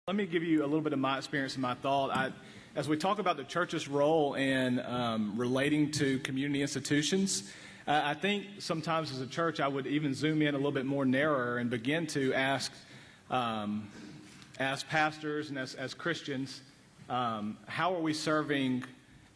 Let me give you a little bit of my experience and my thought. As we talk about the church's role in relating to community institutions, I think sometimes as a church I would even zoom in a little bit more narrower and begin to ask, as pastors and as Christians, how are we serving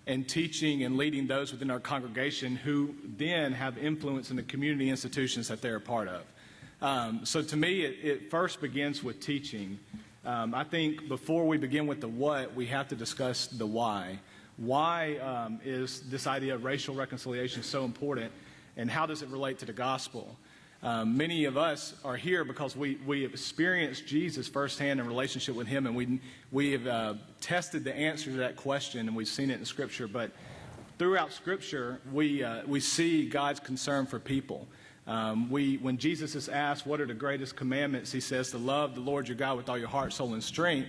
and teaching and leading those within our congregation who then have influence in the community institutions that they're a part of. So to me, it first begins with teaching. I think before we begin with the what, we have to discuss the why. Why is this idea of racial reconciliation so important, and how does it relate to the gospel? Many of us are here because we have experienced Jesus firsthand in relationship with Him, and we have tested the answer to that question, and we've seen it in Scripture. But throughout Scripture, we see God's concern for people. When Jesus is asked what are the greatest commandments, He says to love the Lord your God with all your heart, soul, and strength,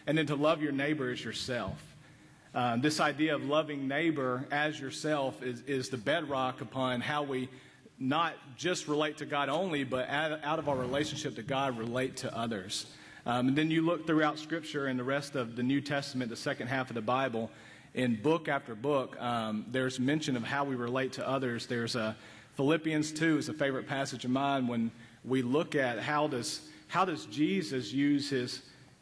and then to love your neighbor as yourself. This idea of loving neighbor as yourself is the bedrock upon how we not just relate to God only, but out of our relationship to God, relate to others. And then you look throughout Scripture and the rest of the New Testament, the second half of the Bible, in book after book, there's mention of how we relate to others. There's Philippians 2 is a favorite passage of mine when we look at how does Jesus use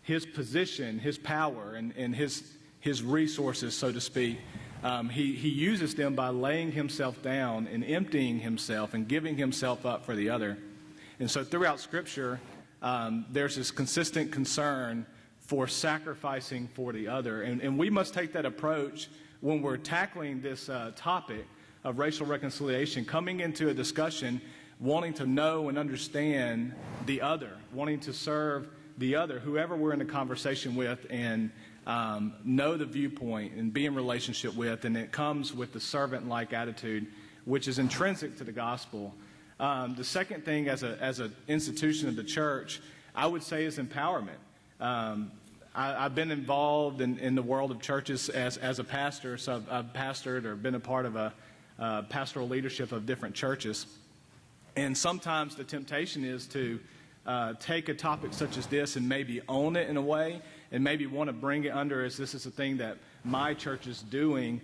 his position, his power, and his resources, so to speak. He uses them by laying Himself down and emptying Himself and giving Himself up for the other. And so throughout Scripture, there's this consistent concern for sacrificing for the other. And we must take that approach when we're tackling this topic of racial reconciliation, coming into a discussion wanting to know and understand the other, wanting to serve the other, whoever we're in a conversation with, and know the viewpoint and be in relationship with. And it comes with the servant-like attitude, which is intrinsic to the gospel. The second thing as an institution of the church, I would say, is empowerment. I've been involved in the world of churches as a pastor, so I've pastored or been a part of a pastoral leadership of different churches. And sometimes the temptation is to take a topic such as this and maybe own it in a way, and maybe want to bring it under as this is a thing that my church is doing,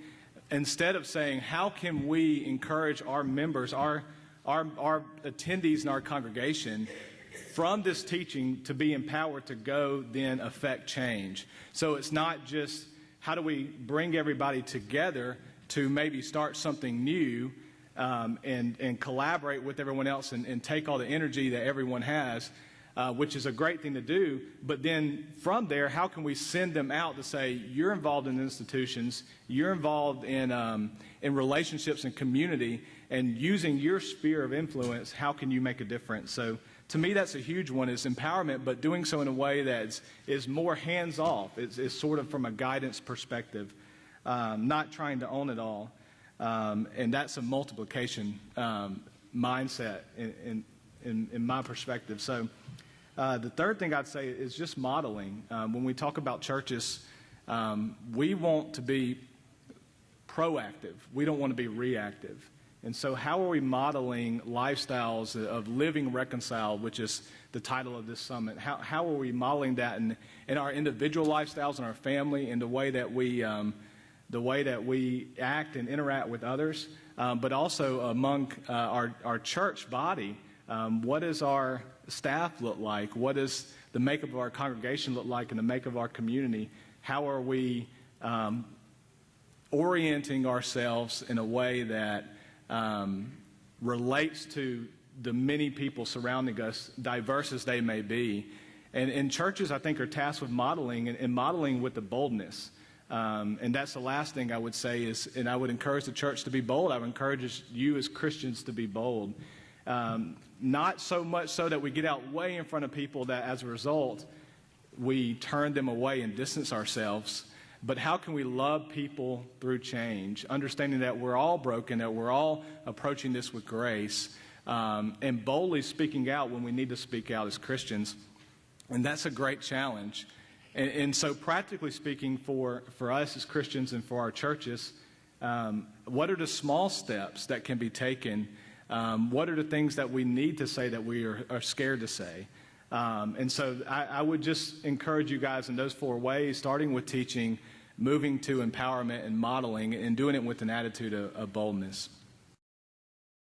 instead of saying, how can we encourage our members, our attendees in our congregation, from this teaching to be empowered to go then affect change. So it's not just how do we bring everybody together to maybe start something new and collaborate with everyone else and take all the energy that everyone has, which is a great thing to do. But then from there, how can we send them out to say, you're involved in institutions, you're involved in relationships and community, and using your sphere of influence, how can you make a difference? So to me, that's a huge one, is empowerment, but doing so in a way that is more hands-off. It's sort of from a guidance perspective, not trying to own it all. And that's a multiplication mindset in my perspective. So the third thing I'd say is just modeling. When we talk about churches, we want to be proactive. We don't want to be reactive. And so how are we modeling lifestyles of living reconciled, which is the title of this summit? How are we modeling that in our individual lifestyles, in our family, in the way that we act and interact with others, but also among our church body? What does our staff look like? What does the makeup of our congregation look like, and the makeup of our community? How are we orienting ourselves in a way that relates to the many people surrounding us, diverse as they may be? And churches, I think, are tasked with modeling, and modeling with the boldness. And that's the last thing I would say is, and I would encourage the church to be bold. I would encourage you as Christians to be bold. Not so much so that we get out way in front of people that as a result we turn them away and distance ourselves, but how can we love people through change, understanding that we're all broken, that we're all approaching this with grace, and boldly speaking out when we need to speak out as Christians. And that's a great challenge. And so practically speaking, for us as Christians and for our churches, what are the small steps that can be taken? What are the things that we need to say that we are scared to say? And so I would just encourage you guys in those 4 ways, starting with teaching, moving to empowerment and modeling, and doing it with an attitude of boldness.